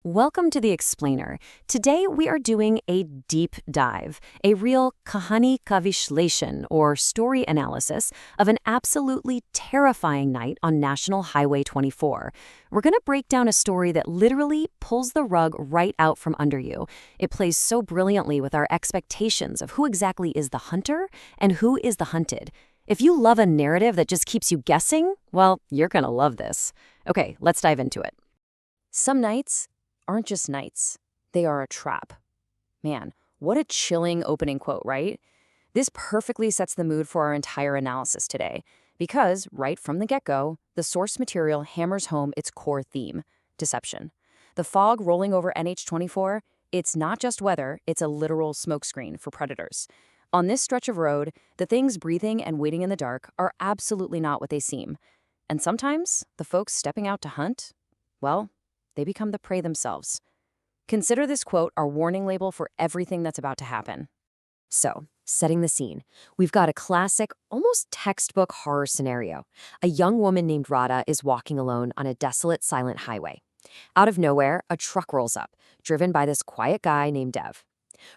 Welcome to The Explainer. Today we are doing a deep dive, a real kahani ka vishleshan, or story analysis, of an absolutely terrifying night on National Highway 24. We're going to break down a story that literally pulls the rug right out from under you. It plays so brilliantly with our expectations of who exactly is the hunter and who is the hunted. If you love a narrative that just keeps you guessing, well, you're going to love this. Okay, let's dive into it. Some nights aren't just nights. They are a trap. Man, what a chilling opening quote, right? This perfectly sets the mood for our entire analysis today, because right from the get-go, the source material hammers home its core theme: deception. The fog rolling over NH24, it's not just weather, it's a literal smokescreen for predators. On this stretch of road, the things breathing and waiting in the dark are absolutely not what they seem. And sometimes, the folks stepping out to hunt, well, they become the prey themselves. Consider this quote our warning label for everything that's about to happen. So, setting the scene, we've got a classic, almost textbook horror scenario. A young woman named Radha is walking alone on a desolate, silent highway. Out of nowhere, a truck rolls up, driven by this quiet guy named Dev.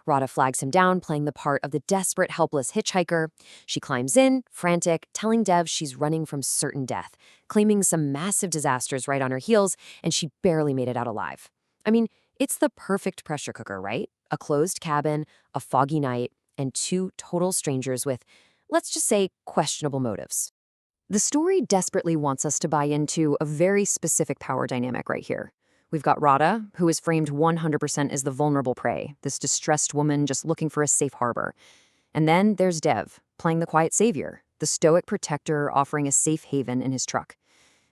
Radha flags him down, playing the part of the desperate, helpless hitchhiker. She climbs in, frantic, telling Dev she's running from certain death, claiming some massive disasters right on her heels, and she barely made it out alive. I mean, it's the perfect pressure cooker, right? A closed cabin, a foggy night, and two total strangers with, let's just say, questionable motives. The story desperately wants us to buy into a very specific power dynamic right here. We've got Radha, who is framed 100% as the vulnerable prey, this distressed woman just looking for a safe harbor. And then there's Dev, playing the quiet savior, the stoic protector offering a safe haven in his truck.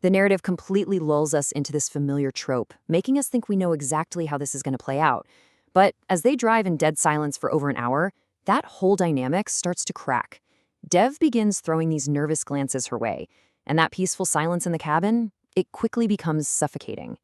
The narrative completely lulls us into this familiar trope, making us think we know exactly how this is going to play out. But as they drive in dead silence for over an hour, that whole dynamic starts to crack. Dev begins throwing these nervous glances her way, and that peaceful silence in the cabin, it quickly becomes suffocating.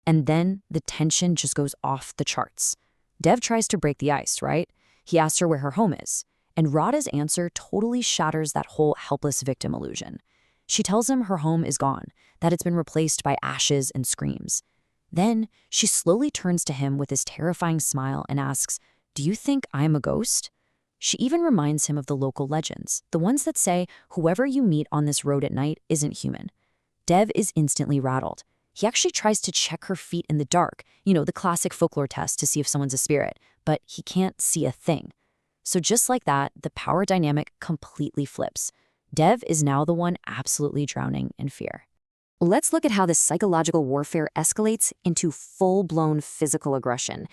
And then the tension just goes off the charts. Dev tries to break the ice, right? He asks her where her home is, and Radha's answer totally shatters that whole helpless victim illusion. She tells him her home is gone, that it's been replaced by ashes and screams. Then she slowly turns to him with this terrifying smile and asks, "Do you think I'm a ghost?" She even reminds him of the local legends, the ones that say whoever you meet on this road at night isn't human. Dev is instantly rattled. He actually tries to check her feet in the dark, the classic folklore test to see if someone's a spirit, but he can't see a thing. So just like that, the power dynamic completely flips. Dev is now the one absolutely drowning in fear. Let's look at how this psychological warfare escalates into full-blown physical aggression.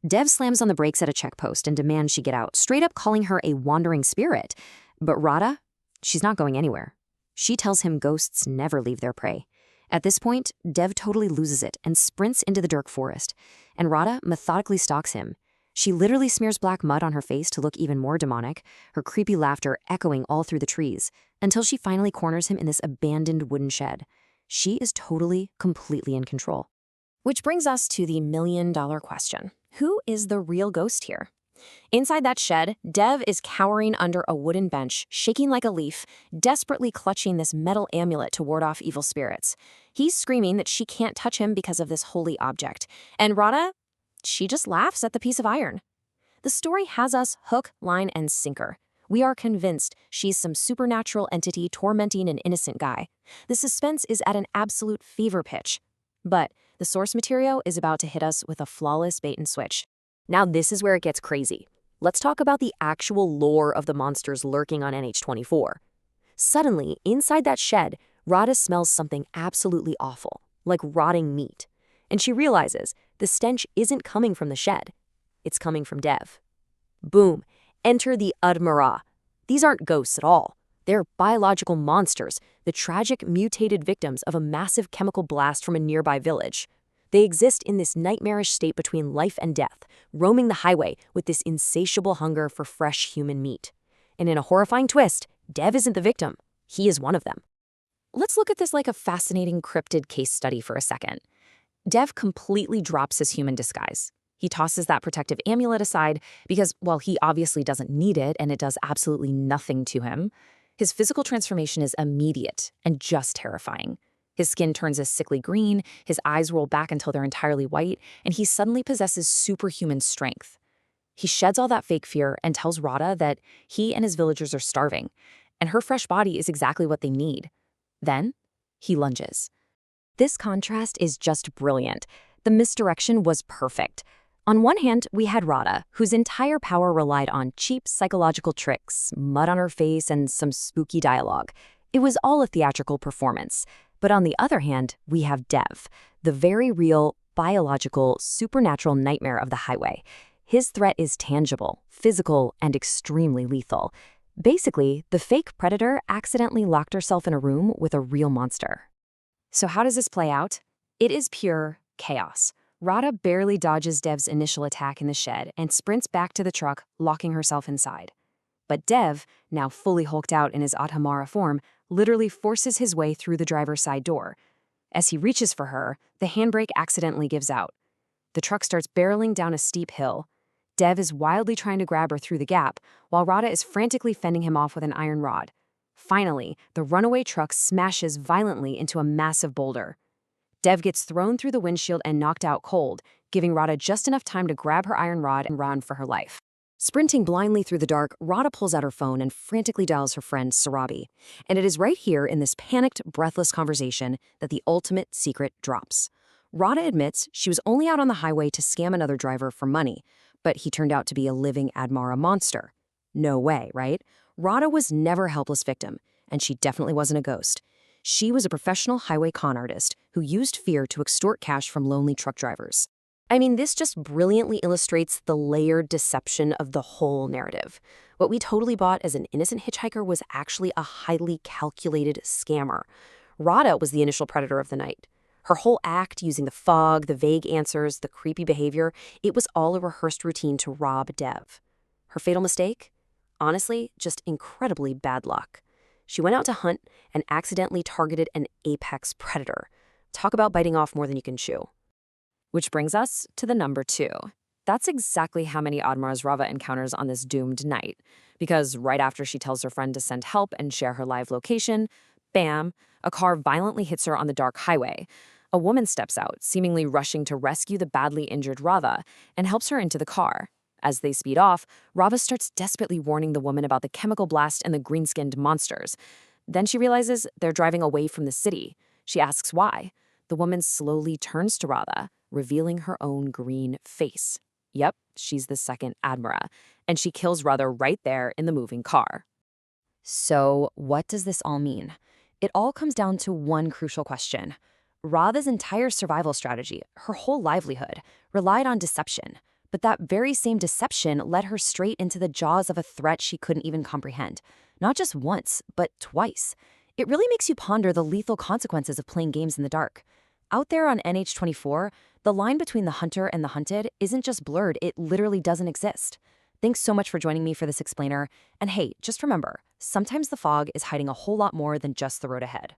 Dev slams on the brakes at a checkpost and demands she get out, straight up calling her a wandering spirit. But Radha, she's not going anywhere. She tells him ghosts never leave their prey. At this point, Dev totally loses it and sprints into the dark forest, and Radha methodically stalks him. She literally smears black mud on her face to look even more demonic, her creepy laughter echoing all through the trees, until she finally corners him in this abandoned wooden shed. She is totally, completely in control. Which brings us to the million-dollar question. Who is the real ghost here? Inside that shed, Dev is cowering under a wooden bench, shaking like a leaf, desperately clutching this metal amulet to ward off evil spirits. He's screaming that she can't touch him because of this holy object. And Radha, she just laughs at the piece of iron. The story has us hook, line, and sinker. We are convinced she's some supernatural entity tormenting an innocent guy. The suspense is at an absolute fever pitch. But the source material is about to hit us with a flawless bait and switch. Now this is where it gets crazy. Let's talk about the actual lore of the monsters lurking on NH24. Suddenly, inside that shed, Radha smells something absolutely awful, like rotting meat. And she realizes the stench isn't coming from the shed. It's coming from Dev. Boom, enter the Admira. These aren't ghosts at all. They're biological monsters, the tragic mutated victims of a massive chemical blast from a nearby village. They exist in this nightmarish state between life and death, roaming the highway with this insatiable hunger for fresh human meat. And in a horrifying twist, Dev isn't the victim. He is one of them. Let's look at this like a fascinating cryptid case study for a second. Dev completely drops his human disguise. He tosses that protective amulet aside because, well, he obviously doesn't need it and it does absolutely nothing to him. His physical transformation is immediate and just terrifying. His skin turns a sickly green, his eyes roll back until they're entirely white, and he suddenly possesses superhuman strength. He sheds all that fake fear and tells Radha that he and his villagers are starving, and her fresh body is exactly what they need. Then, he lunges. This contrast is just brilliant. The misdirection was perfect. On one hand, we had Radha, whose entire power relied on cheap psychological tricks, mud on her face, and some spooky dialogue. It was all a theatrical performance. But on the other hand, we have Dev, the very real, biological, supernatural nightmare of the highway. His threat is tangible, physical, and extremely lethal. Basically, the fake predator accidentally locked herself in a room with a real monster. So how does this play out? It is pure chaos. Radha barely dodges Dev's initial attack in the shed and sprints back to the truck, locking herself inside. But Dev, now fully hulked out in his Adhamara form, literally forces his way through the driver's side door. As he reaches for her, the handbrake accidentally gives out. The truck starts barreling down a steep hill. Dev is wildly trying to grab her through the gap, while Radha is frantically fending him off with an iron rod. Finally, the runaway truck smashes violently into a massive boulder. Dev gets thrown through the windshield and knocked out cold, giving Radha just enough time to grab her iron rod and run for her life. Sprinting blindly through the dark, Radha pulls out her phone and frantically dials her friend, Sarabi. And it is right here in this panicked, breathless conversation that the ultimate secret drops. Radha admits she was only out on the highway to scam another driver for money, but he turned out to be a living Admara monster. No way, right? Radha was never a helpless victim, and she definitely wasn't a ghost. She was a professional highway con artist who used fear to extort cash from lonely truck drivers. I mean, this just brilliantly illustrates the layered deception of the whole narrative. What we totally bought as an innocent hitchhiker was actually a highly calculated scammer. Radha was the initial predator of the night. Her whole act, using the fog, the vague answers, the creepy behavior, it was all a rehearsed routine to rob Dev. Her fatal mistake? Honestly, just incredibly bad luck. She went out to hunt and accidentally targeted an apex predator. Talk about biting off more than you can chew. Which brings us to the number 2. That's exactly how many Admaras Radha encounters on this doomed night. Because right after she tells her friend to send help and share her live location, bam, a car violently hits her on the dark highway. A woman steps out, seemingly rushing to rescue the badly injured Radha, and helps her into the car. As they speed off, Radha starts desperately warning the woman about the chemical blast and the green-skinned monsters. Then she realizes they're driving away from the city. She asks why. The woman slowly turns to Radha, revealing her own green face. Yep, she's the second Admara, and she kills Radha right there in the moving car. So what does this all mean? It all comes down to one crucial question. Radha's entire survival strategy, her whole livelihood, relied on deception. But that very same deception led her straight into the jaws of a threat she couldn't even comprehend. Not just once, but twice. It really makes you ponder the lethal consequences of playing games in the dark. Out there on NH24, the line between the hunter and the hunted isn't just blurred, it literally doesn't exist. Thanks so much for joining me for this explainer. And hey, just remember, sometimes the fog is hiding a whole lot more than just the road ahead.